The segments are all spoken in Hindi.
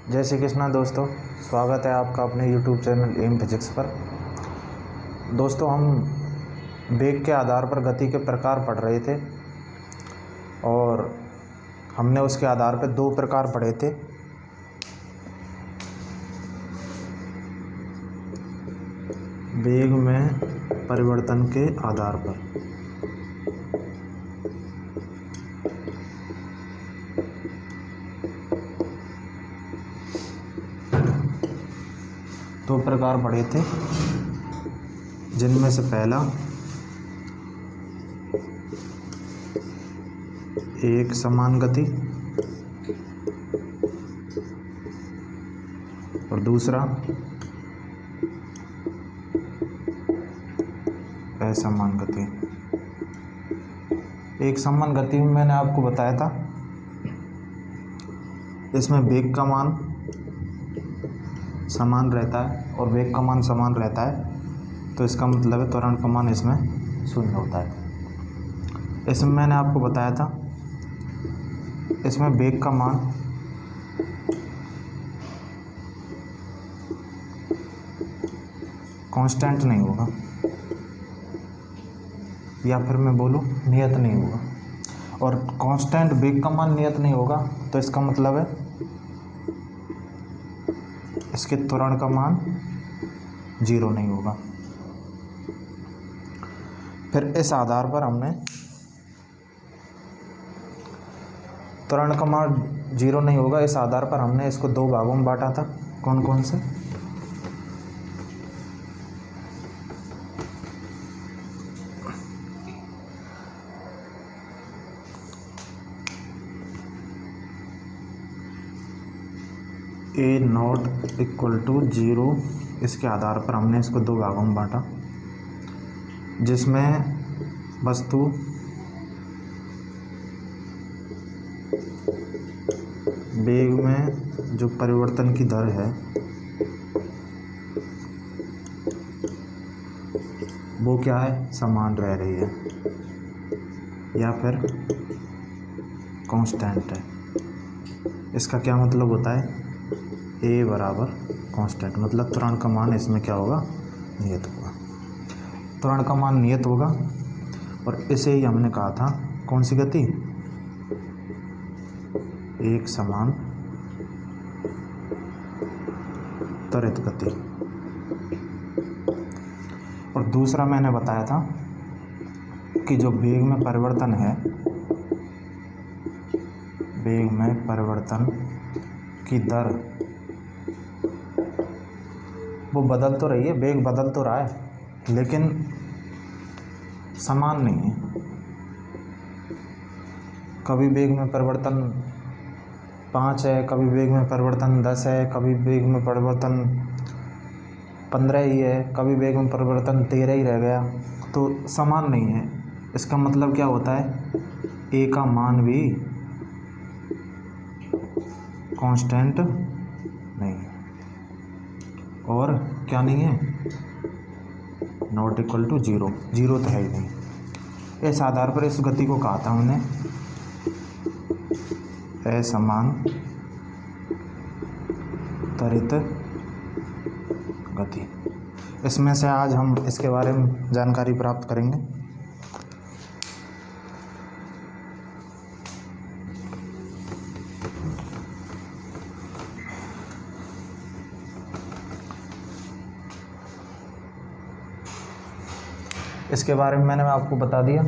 जय श्री कृष्णा दोस्तों, स्वागत है आपका अपने YouTube चैनल एम फिजिक्स पर। दोस्तों, हम वेग के आधार पर गति के प्रकार पढ़ रहे थे और हमने उसके आधार पर दो प्रकार पढ़े थे। वेग में परिवर्तन के आधार पर दो प्रकार पढ़े थे, जिनमें से पहला एक समान गति और दूसरा असमान गति। एक समान गति में मैंने आपको बताया था, इसमें वेग का मान समान रहता है और वेग का मान समान रहता है, तो इसका मतलब है त्वरण का मान इसमें शून्य होता है। इसमें मैंने आपको बताया था, इसमें वेग का मान कांस्टेंट नहीं होगा, या फिर मैं बोलूँ नियत नहीं होगा। और कांस्टेंट वेग का मान नियत नहीं होगा, तो इसका मतलब है इसके त्वरण का मान 0 नहीं होगा। फिर इस आधार पर हमने त्वरण का मान 0 नहीं होगा, इस आधार पर हमने इसको दो भागों में बांटा था। कौन कौन से? ए नॉट इक्वल टू 0, इसके आधार पर हमने इसको दो भागों में बांटा, जिसमें वस्तु वेग में जो परिवर्तन की दर है वो क्या है, समान रह रही है या फिर कांस्टेंट है। इसका क्या मतलब होता है? ए बराबर कांस्टेंट, मतलब त्वरण का मान इसमें क्या होगा, नियत होगा। त्वरण का मान नियत होगा और इसे ही हमने कहा था कौन सी गति? एक समान त्वरित गति। और दूसरा मैंने बताया था कि जो वेग में परिवर्तन है, वेग में परिवर्तन की दर वो बदल तो रही है, वेग बदल तो रहा है, लेकिन समान नहीं है। कभी वेग में परिवर्तन 5 है, कभी वेग में परिवर्तन 10 है, कभी वेग में परिवर्तन 15 ही है, कभी वेग में परिवर्तन 13 ही रह गया, तो समान नहीं है। इसका मतलब क्या होता है? ए का मान भी कांस्टेंट नहीं है और क्या नहीं है, नॉट इक्वल टू 0, 0 तो है ही नहीं। इस आधार पर इस गति को कहा था हमने असमान त्वरित गति। इसमें से आज हम इसके बारे में जानकारी प्राप्त करेंगे। इसके बारे में मैंने आपको बता दिया।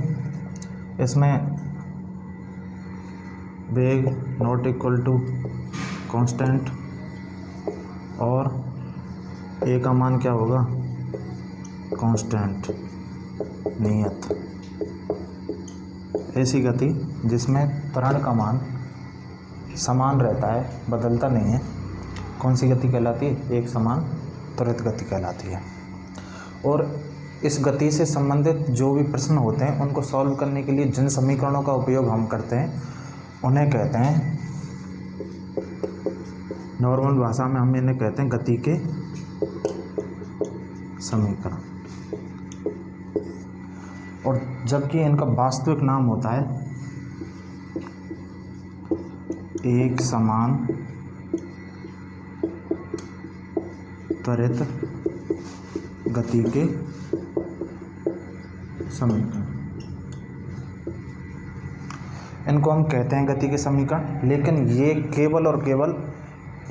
इसमें वेग नॉट इक्वल टू कांस्टेंट और ए का मान क्या होगा, कांस्टेंट नियत। ऐसी गति जिसमें त्वरण का मान समान रहता है, बदलता नहीं है, कौन सी गति कहलाती है? एक समान त्वरित गति कहलाती है। और इस गति से संबंधित जो भी प्रश्न होते हैं उनको सॉल्व करने के लिए जिन समीकरणों का उपयोग हम करते हैं उन्हें कहते हैं, नॉर्मल भाषा में हम इन्हें कहते हैं गति के समीकरण। और जबकि इनका वास्तविक नाम होता है एक समान त्वरित गति के समीकरण, इनको हम कहते हैं गति के समीकरण। लेकिन ये केवल और केवल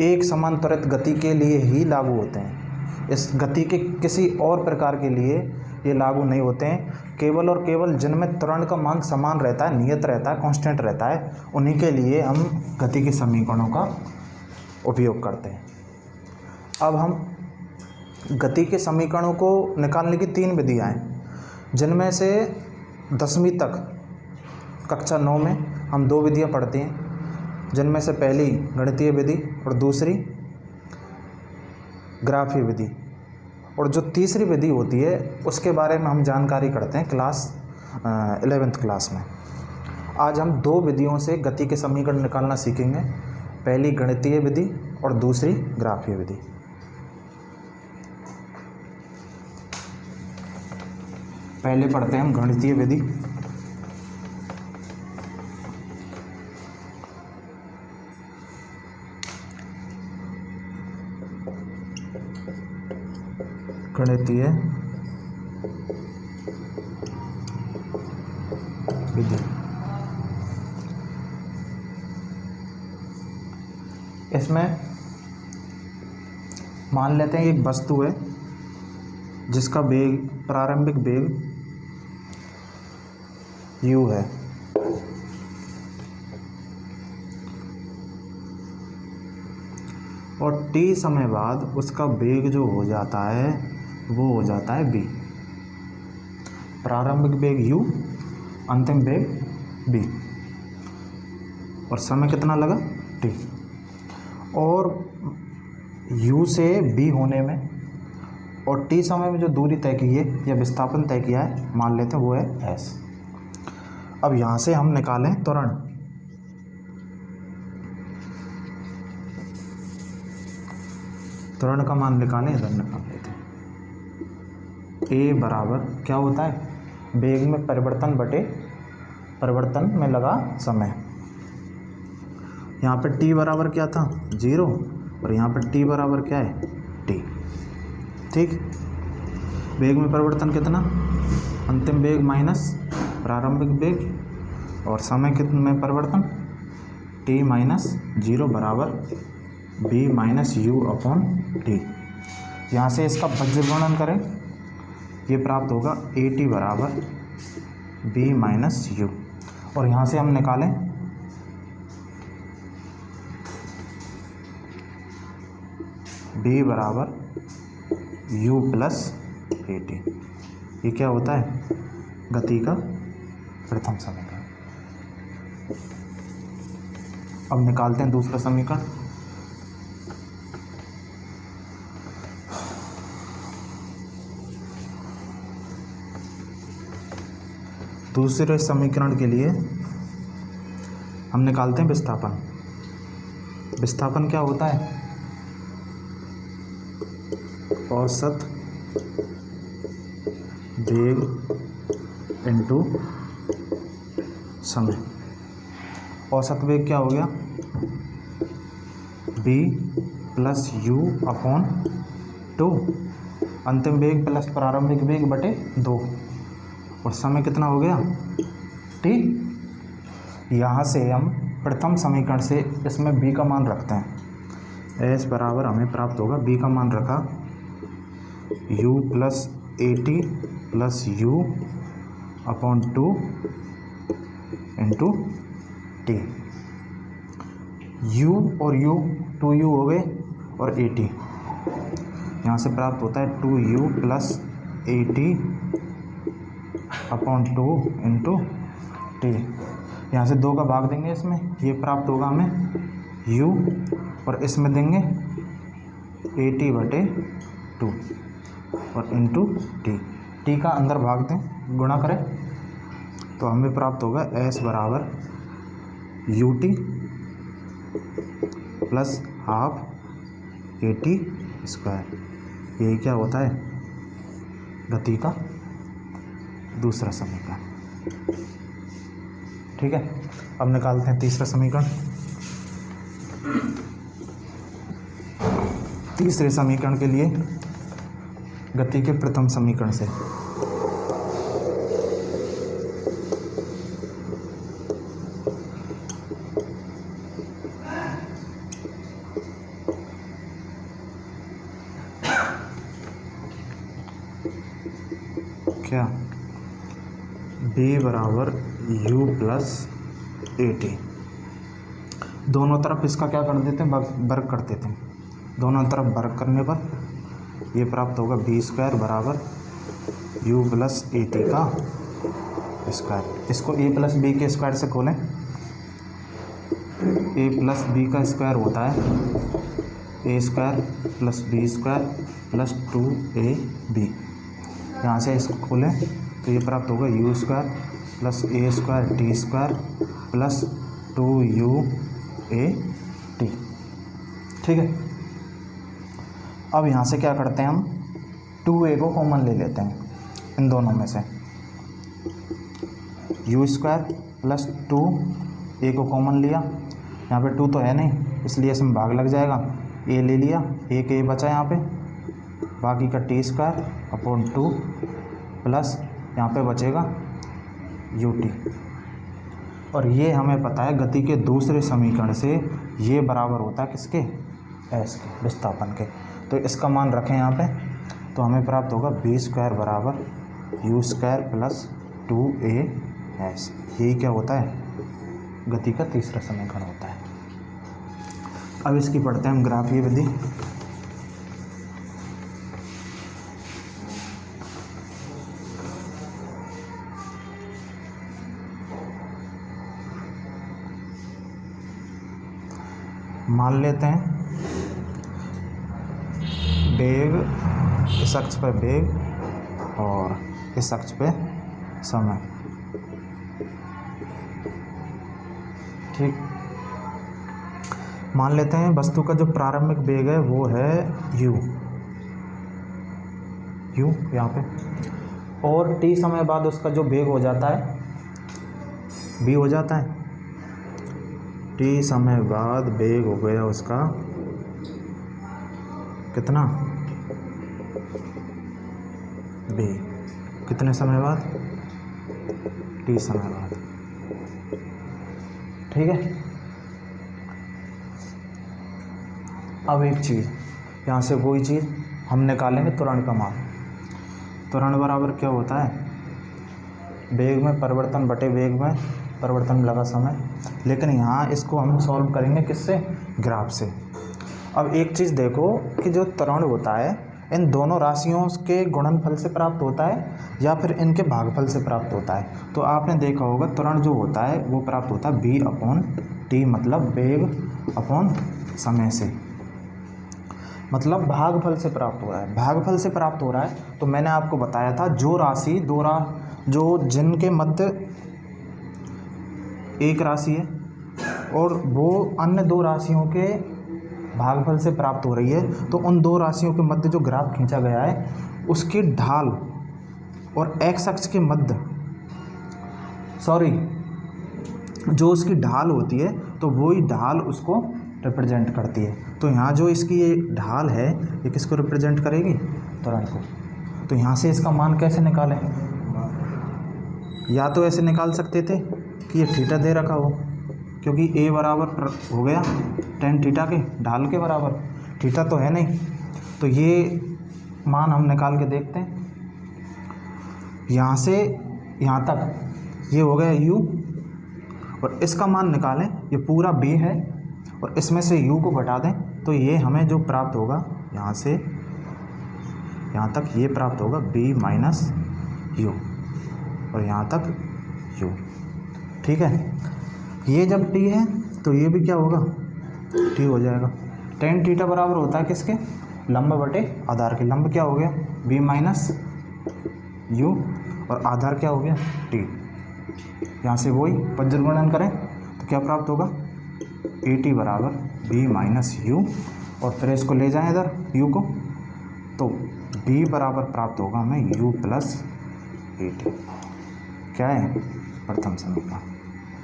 एक समान त्वरित गति के लिए ही लागू होते हैं। इस गति के किसी और प्रकार के लिए ये लागू नहीं होते हैं। केवल और केवल जिनमें त्वरण का मान समान रहता है, नियत रहता है, कांस्टेंट रहता है, उन्हीं के लिए हम गति के समीकरणों का उपयोग करते हैं। अब हम गति के समीकरणों को निकालने की 3 विधियाँ हैं, जिनमें से 10वीं तक कक्षा 9 में हम 2 विधियाँ पढ़ते हैं, जिनमें से पहली गणितीय विधि और दूसरी ग्राफीय विधि। और जो तीसरी विधि होती है उसके बारे में हम जानकारी करते हैं क्लास 11th क्लास में। आज हम 2 विधियों से गति के समीकरण निकालना सीखेंगे, पहली गणितीय विधि और दूसरी ग्राफीय विधि। पहले पढ़ते हैं हम गणितीय विधि। गणितीय विधि, इसमें मान लेते हैं एक वस्तु है जिसका वेग, प्रारंभिक वेग u है और t समय बाद उसका वेग जो हो जाता है वो हो जाता है v। प्रारंभिक वेग u, अंतिम वेग v, और समय कितना लगा t। और u से v होने में और t समय में जो दूरी तय की है या विस्थापन तय किया है, मान लेते हैं वो है s। अब यहाँ से हम निकालें त्वरण। त्वरण का मान निकालें, इधर निकाल लेते हैं। a बराबर क्या होता है, वेग में परिवर्तन बटे परिवर्तन में लगा समय। यहाँ पे t बराबर क्या था 0 और यहाँ पे t बराबर क्या है t। ठीक, वेग में परिवर्तन कितना, अंतिम वेग माइनस प्रारंभिक वेग, और समय कितने में परिवर्तन t माइनस 0 बराबर b minus u upon t। यहाँ से इसका वज्र गुणन करें, ये प्राप्त होगा at बराबर b माइनस u। और यहाँ से हम निकालें b बराबर u प्लस at। ये क्या होता है, गति का प्रथम समीकरण। अब निकालते हैं दूसरा समीकरण। दूसरे समीकरण के लिए हम निकालते हैं विस्थापन। विस्थापन क्या होता है, औसत वेग इनटू समय। औसत वेग क्या हो गया, b प्लस u अपॉन 2, अंतिम वेग प्लस प्रारंभिक वेग बटे 2, और समय कितना हो गया t। यहाँ से हम प्रथम समीकरण से इसमें b का मान रखते हैं। s बराबर हमें प्राप्त होगा, b का मान रखा u plus at plus u upon 2 into T. u और u 2u हो गए और at, यहाँ से प्राप्त होता है 2u plus at upon 2 into T. यहाँ से 2 का भाग देंगे इसमें, ये प्राप्त होगा हमें u, और इसमें देंगे at बटे 2 और इंटू टी। टी का अंदर भाग दें, गुणा करें तो हमें प्राप्त होगा s बराबर ut plus half at square. यही क्या होता है, गति का दूसरा समीकरण। ठीक है, अब निकालते हैं तीसरा समीकरण। तीसरे समीकरण के लिए गति के प्रथम समीकरण से। क्या b बराबर u प्लस AT। दोनों तरफ इसका क्या कर देते हैं, वर्ग कर देते हैं। दोनों तरफ वर्ग करने पर ये प्राप्त होगा b स्क्वायर बराबर u प्लस AT का स्क्वायर। इसको a प्लस बी के स्क्वायर से खोलें। a प्लस बी का स्क्वायर होता है a square plus B square plus 2ab। यहाँ से इसको खोलें तो ये प्राप्त होगा u square plus a square t square plus 2uat। ठीक है। अब यहाँ से क्या करते हैं, हम 2a को कॉमन ले लेते हैं इन दोनों में से। u स्क्वायर प्लस 2a को कॉमन लिया, यहाँ पे 2 तो है नहीं इसलिए इसमें भाग लग जाएगा। a ले लिया, एक a बचा यहाँ पे, बाकी का t स्क्वायर अपॉन 2 प्लस यहाँ पे बचेगा ut। और ये हमें पता है गति के दूसरे समीकरण से ये बराबर होता है किसके, s के, विस्थापन के। तो इसका मान रखें यहाँ पे तो हमें प्राप्त होगा b स्क्वायर बराबर u स्क्वायर प्लस 2as। यही क्या होता है, गति का तीसरा समीकरण होता है। अब इसकी पढ़ते हैं हम ग्राफीय विधि। मान लेते हैं वेग, इस अक्ष पर वेग और इस अक्ष पे समय। ठीक, मान लेते हैं वस्तु का जो प्रारंभिक वेग है वो है u यहाँ पे, और t समय बाद उसका जो वेग हो जाता है v हो जाता है। t समय बाद वेग हो गया उसका कितना, v। कितने समय बाद, t समय बाद। ठीक है। अब एक चीज़ यहाँ से, वही चीज़ हम निकालेंगे त्वरण का मान। त्वरण बराबर क्या होता है, वेग में परिवर्तन बटे वेग में परिवर्तन लगा समय। लेकिन यहाँ इसको हम सॉल्व करेंगे किससे, ग्राफ से। अब एक चीज़ देखो कि जो त्वरण होता है इन दोनों राशियों के गुणनफल से प्राप्त होता है या फिर इनके भागफल से प्राप्त होता है। तो आपने देखा होगा त्वरण जो होता है वो प्राप्त होता है v अपॉन टी, मतलब वेग अपॉन समय से, मतलब भागफल से प्राप्त हो रहा है। भागफल से प्राप्त हो रहा है तो मैंने आपको बताया था जो राशि जो जिनके मध्य एक राशि है और वो अन्य दो राशियों के भागफल से प्राप्त हो रही है, तो उन दो राशियों के मध्य जो ग्राफ खींचा गया है उसकी ढाल और x अक्ष के मध्य, जो उसकी ढाल होती है तो वही ढाल उसको रिप्रेजेंट करती है। तो यहाँ जो इसकी ये ढाल है ये किसको रिप्रेजेंट करेगी, त्वरण को। तो यहाँ से इसका मान कैसे निकालें, या तो ऐसे निकाल सकते थे कि ये थीटा दे रखा हो, क्योंकि a बराबर हो गया tan थीटा के ढाल के बराबर, थीटा तो है नहीं। तो ये मान हम निकाल के देखते हैं। यहाँ से यहाँ तक ये हो गया u, और इसका मान निकालें, ये पूरा b है और इसमें से u को घटा दें तो ये हमें जो प्राप्त होगा यहाँ से यहाँ तक ये प्राप्त होगा b माइनस u, और यहाँ तक u। ठीक है। ये जब t है तो ये भी क्या होगा, t हो जाएगा। tan थीटा बराबर होता है किसके, लंब बटे आधार के। लंब क्या हो गया b माइनस u और आधार क्या हो गया t। यहाँ से वही पज्जर गुणन करें तो क्या प्राप्त होगा, at बराबर b माइनस u, और फिर इसको ले जाएं इधर u को, तो b बराबर प्राप्त होगा हमें u प्लस at। क्या है, प्रथम समीकरण।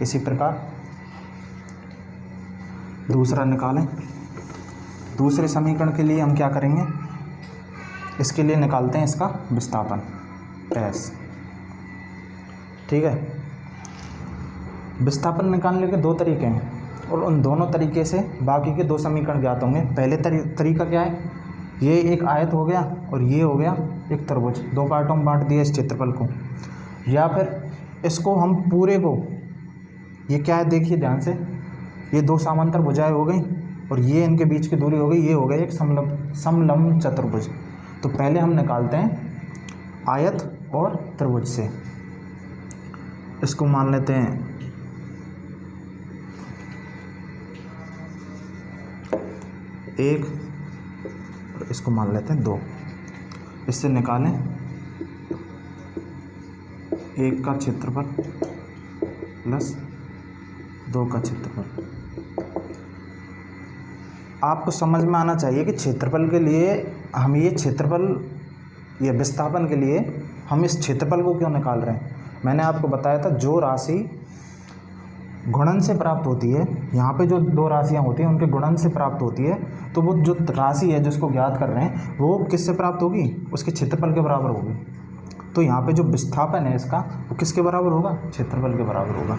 इसी प्रकार दूसरा निकालें। दूसरे समीकरण के लिए हम क्या करेंगे, इसके लिए निकालते हैं इसका विस्थापन S। ठीक है, विस्थापन निकालने के दो तरीके हैं और उन दोनों तरीके से बाकी के दो समीकरण ज्ञात होंगे। पहले तरीका क्या है, ये एक आयत हो गया और ये हो गया एक त्रिभुज, दो पार्टों में बांट दिया इस क्षेत्रफल को। या फिर इसको हम पूरे को, ये क्या है देखिए ध्यान से, ये दो समांतर भुजाएं हो गई और ये इनके बीच की दूरी हो गई, ये हो गया एक समलंब चतुर्भुज। तो पहले हम निकालते हैं आयत और त्रिभुज से। इसको मान लेते हैं एक और इसको मान लेते हैं दो। इससे निकालें एक का क्षेत्रफल प्लस दो का क्षेत्रफल। आपको समझ में आना चाहिए कि क्षेत्रफल के लिए हम ये क्षेत्रफल या विस्थापन के लिए हम इस क्षेत्रफल को क्यों निकाल रहे हैं। मैंने आपको बताया था जो राशि गुणन से प्राप्त होती है, यहाँ पे जो दो राशियाँ होती हैं उनके गुणन से प्राप्त होती है, तो वो जो राशि है जिसको ज्ञात कर रहे हैं वो किससे प्राप्त होगी, उसके क्षेत्रफल के बराबर होगी। तो यहाँ पे जो विस्थापन है इसका वो किसके बराबर होगा, क्षेत्रफल के बराबर होगा।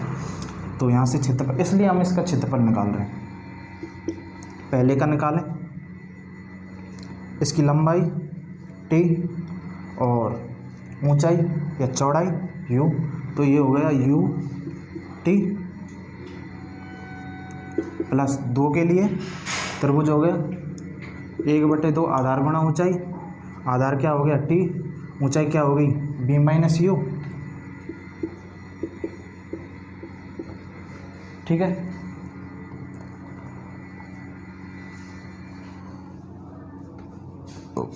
तो यहाँ से क्षेत्रफल, इसलिए हम इसका क्षेत्रफल निकाल रहे हैं। पहले का निकालें, इसकी लंबाई t और ऊंचाई या चौड़ाई u, तो ये हो गया u t प्लस 2 के लिए त्रिभुज हो गया 1/2 आधार गुणा ऊंचाई, आधार क्या हो गया t, ऊंचाई क्या हो गई b माइनस u। ठीक है, तो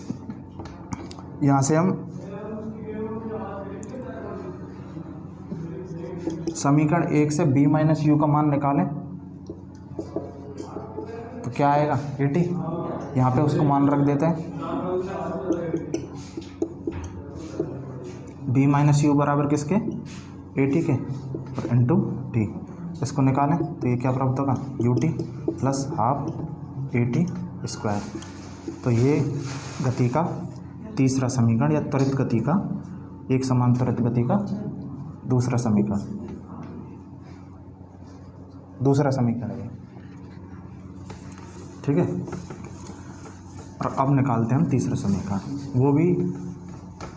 यहाँ से हम समीकरण 1 से b माइनस u का मान निकालें तो क्या आएगा 80। यहाँ पे उसको मान रख देते हैं b माइनस यू बराबर किसके 80 के और इंटू टी। इसको निकालें तो ये क्या प्राप्त होगा ut प्लस हाफ 80 स्क्वायर। तो ये गति का तीसरा समीकरण या त्वरित गति का, एक समान त्वरित गति का दूसरा समीकरण है। ठीक है, और अब निकालते हैं हम तीसरा समीकरण, वो भी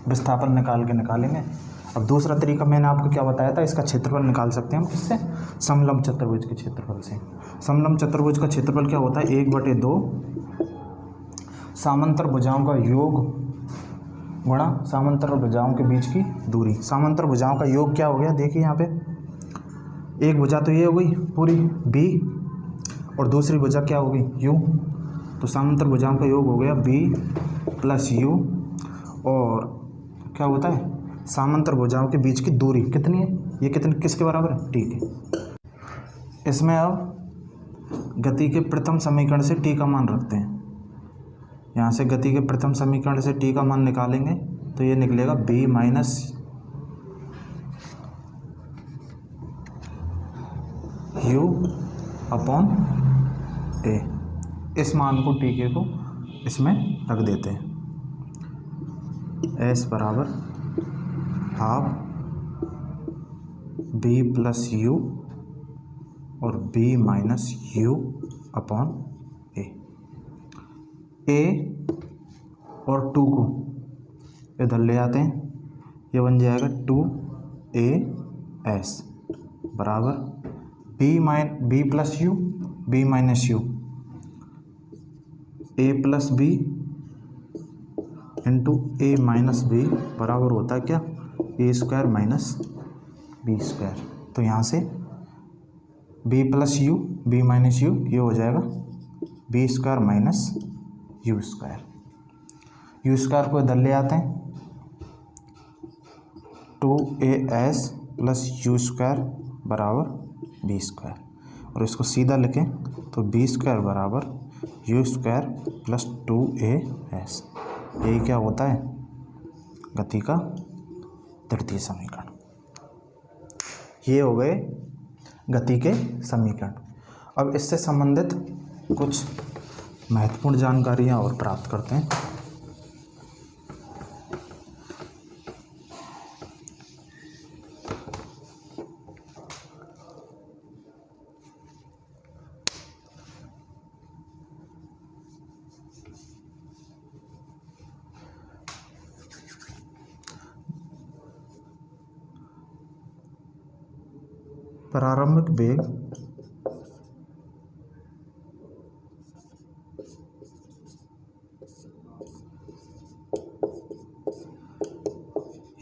विस्थापन निकाल के निकालेंगे। अब दूसरा तरीका मैंने आपको क्या बताया था, इसका क्षेत्रफल निकाल सकते हैं हम किससे, समलंब चतुर्भुज के क्षेत्रफल से। समलंब चतुर्भुज का क्षेत्रफल क्या होता है 1/2 समांतर भुजाओं का योग गुणा समांतर भुजाओं के बीच की दूरी। समांतर भुजाओं का योग क्या हो गया, देखिए यहाँ पे एक भुजा तो ये हो गई पूरी b और दूसरी भुजा क्या होगी u। तो समांतर भुजाओं का योग हो गया b प्लस u, और क्या होता है समांतर भुजाओं के बीच की दूरी कितनी है, ये कितनी किसके बराबर है t के। इसमें अब गति के प्रथम समीकरण से t का मान रखते हैं। यहाँ से गति के प्रथम समीकरण से t का मान निकालेंगे तो ये निकलेगा b minus u upon a। इस मान को t के को इसमें रख देते हैं, s बराबर हाफ b प्लस u और b minus u upon a और 2 को इधर ले आते हैं, ये बन जाएगा 2as बराबर b plus u b minus u, a plus b into a minus b बराबर होता है क्या a square minus b square. तो यहाँ से b plus u b minus u ये हो जाएगा b square minus u square. u square को इधर ले आते हैं 2as प्लस u स्क्वायर बराबर b स्क्वायर, और इसको सीधा लिखें तो b स्क्वायर बराबर u स्क्वायर प्लस 2as। यही क्या होता है गति का तृतीय समीकरण। ये हो गए गति के समीकरण। अब इससे संबंधित कुछ महत्वपूर्ण जानकारियाँ और प्राप्त करते हैं। प्रारंभिक वेग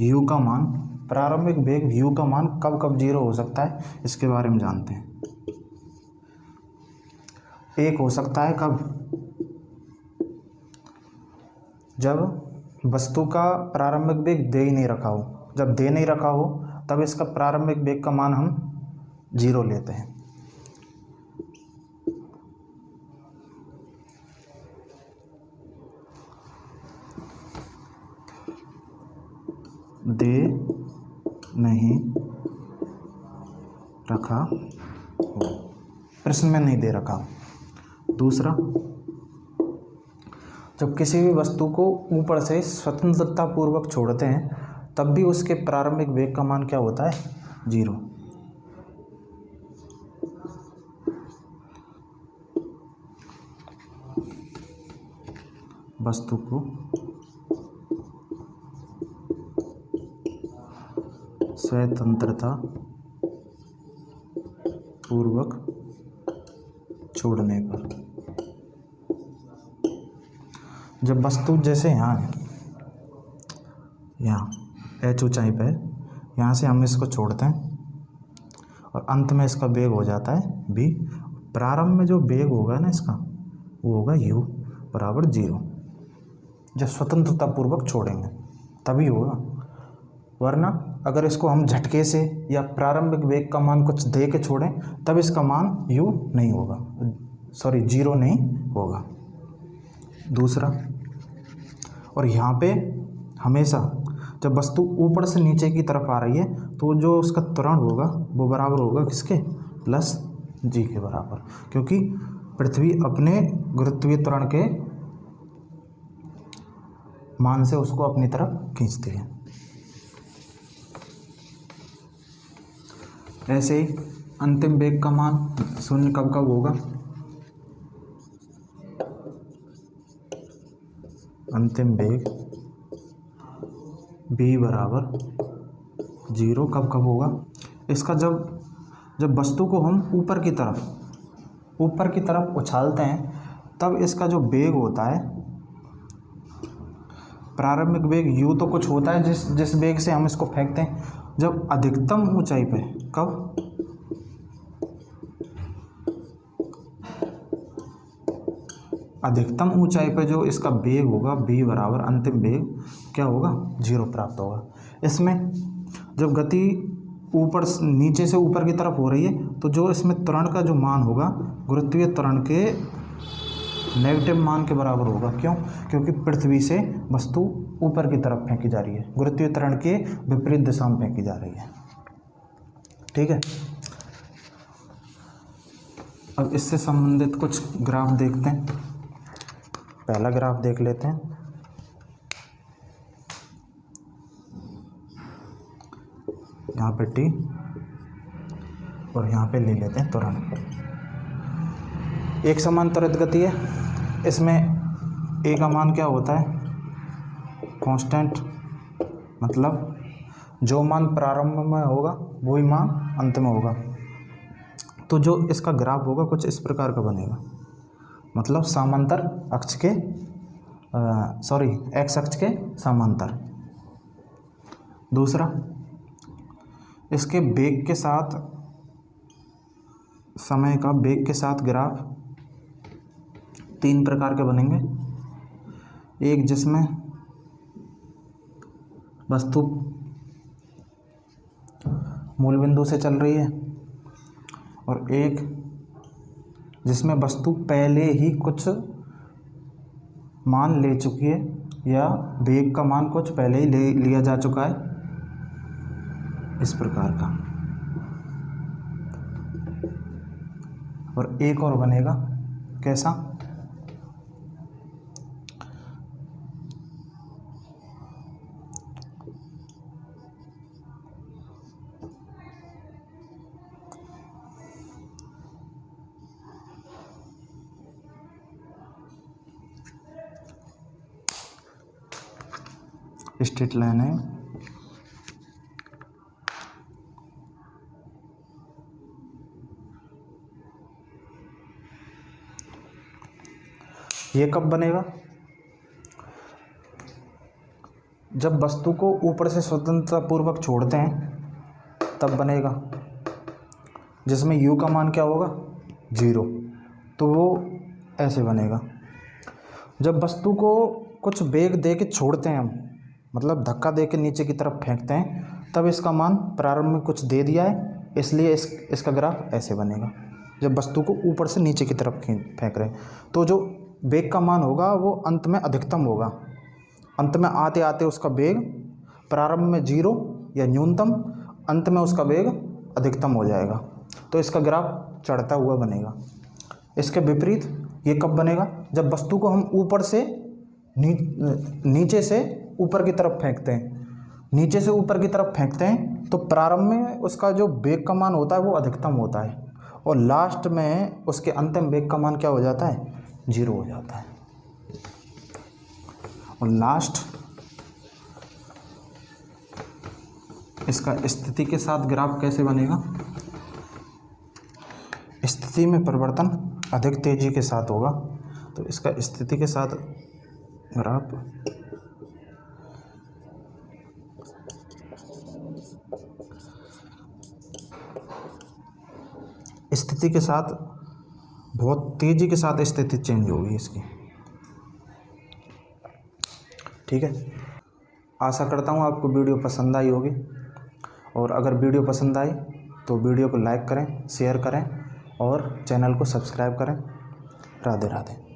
u का मान, प्रारंभिक वेग u का मान कब कब जीरो हो सकता है इसके बारे में जानते हैं। एक हो सकता है कब, जब वस्तु का प्रारंभिक वेग दे ही नहीं रखा हो। जब दे नहीं रखा हो तब इसका प्रारंभिक वेग का मान हम जीरो लेते हैं। दे नहीं रखा हो, प्रश्न में नहीं दे रखा हो। दूसरा, जब किसी भी वस्तु को ऊपर से स्वतंत्रता पूर्वक छोड़ते हैं तब भी उसके प्रारंभिक वेग का मान क्या होता है, जीरो। वस्तु को स्वतंत्रता पूर्वक छोड़ने पर, जब वस्तु जैसे यहाँ h ऊंचाई पे, यहाँ से हम इसको छोड़ते हैं और अंत में इसका वेग हो जाता है v। प्रारंभ में जो वेग होगा ना इसका, वो होगा u बराबर जीरो। जब स्वतंत्रता पूर्वक छोड़ेंगे तभी होगा, वरना अगर इसको हम झटके से या प्रारंभिक वेग का मान कुछ दे के छोड़ें तब इसका मान u नहीं होगा, जीरो नहीं होगा। दूसरा, और यहाँ पे हमेशा जब वस्तु ऊपर से नीचे की तरफ आ रही है तो जो उसका त्वरण होगा वो बराबर होगा किसके, प्लस g के बराबर, क्योंकि पृथ्वी अपने गुरुत्वीय त्वरण के मान से उसको अपनी तरफ खींचती है। ऐसे ही अंतिम वेग का मान शून्य कब कब होगा, अंतिम वेग v बराबर जीरो कब कब होगा, इसका जब वस्तु को हम ऊपर की तरफ उछालते हैं तब इसका जो वेग होता है, प्रारंभिक वेग u तो कुछ होता है जिस वेग से हम इसको फेंकते हैं। जब अधिकतम ऊंचाई पे, कब, अधिकतम ऊंचाई पे जो इसका वेग होगा v बराबर अंतिम वेग क्या होगा, जीरो प्राप्त होगा। इसमें जब गति ऊपर नीचे से ऊपर की तरफ हो रही है तो जो इसमें त्वरण का जो मान होगा गुरुत्वीय त्वरण के नेगेटिव मान के बराबर होगा। क्यों, क्योंकि पृथ्वी से वस्तु ऊपर की तरफ फेंकी जा रही है, गुरुत्वीय त्वरण के विपरीत दिशा में फेंकी जा रही है। ठीक है, अब इससे संबंधित कुछ ग्राफ देखते हैं। पहला ग्राफ देख लेते हैं। यहाँ पे t और यहाँ पे ले लेते हैं त्वरण। एक समान त्वरित गति है, इसमें a का मान क्या होता है, कांस्टेंट, मतलब जो मान प्रारंभ में होगा वही मान अंत में होगा। तो जो इसका ग्राफ होगा कुछ इस प्रकार का बनेगा, मतलब समांतर अक्ष के एक्स अक्ष के समांतर। दूसरा, इसके वेग के साथ, समय का वेग के साथ ग्राफ तीन प्रकार के बनेंगे। एक जिसमें वस्तु मूल बिंदु से चल रही है और एक जिसमें वस्तु पहले ही कुछ मान ले चुकी है या वेग का मान कुछ पहले ही लिया जा चुका है, इस प्रकार का। और एक और बनेगा कैसा, स्ट्रेट लाइन है, ये कब बनेगा? जब वस्तु को ऊपर से स्वतंत्रता पूर्वक छोड़ते हैं तब बनेगा, जिसमें u का मान क्या होगा? 0। तो वो ऐसे बनेगा। जब वस्तु को कुछ वेग दे के छोड़ते हैं हम, मतलब धक्का दे के नीचे की तरफ फेंकते हैं, तब इसका मान प्रारंभ में कुछ दे दिया है, इसलिए इसका ग्राफ ऐसे बनेगा। जब वस्तु को ऊपर से नीचे की तरफ फेंक रहे हैं तो जो वेग का मान होगा वो अंत में अधिकतम होगा। अंत में आते आते उसका वेग प्रारंभ में 0 या न्यूनतम, अंत में उसका वेग अधिकतम हो जाएगा। तो इसका ग्राफ चढ़ता हुआ बनेगा। इसके विपरीत ये कब बनेगा? जब वस्तु को हम ऊपर से नीचे से ऊपर की तरफ फेंकते हैं, नीचे से ऊपर की तरफ फेंकते हैं तो प्रारंभ में उसका जो वेग का मान होता है वो अधिकतम होता है, और लास्ट में उसके अंतिम वेग का मान क्या हो जाता है? 0 हो जाता है। और लास्ट इसका स्थिति के साथ ग्राफ कैसे बनेगा? स्थिति में परिवर्तन अधिक तेजी के साथ होगा, तो इसका स्थिति के साथ ग्राफ स्थिति के साथ बहुत तेजी के साथ स्थिति चेंज होगी इसकी। ठीक है, आशा करता हूँ आपको वीडियो पसंद आई होगी, और अगर वीडियो पसंद आई तो वीडियो को लाइक करें, शेयर करें और चैनल को सब्सक्राइब करें। राधे राधे।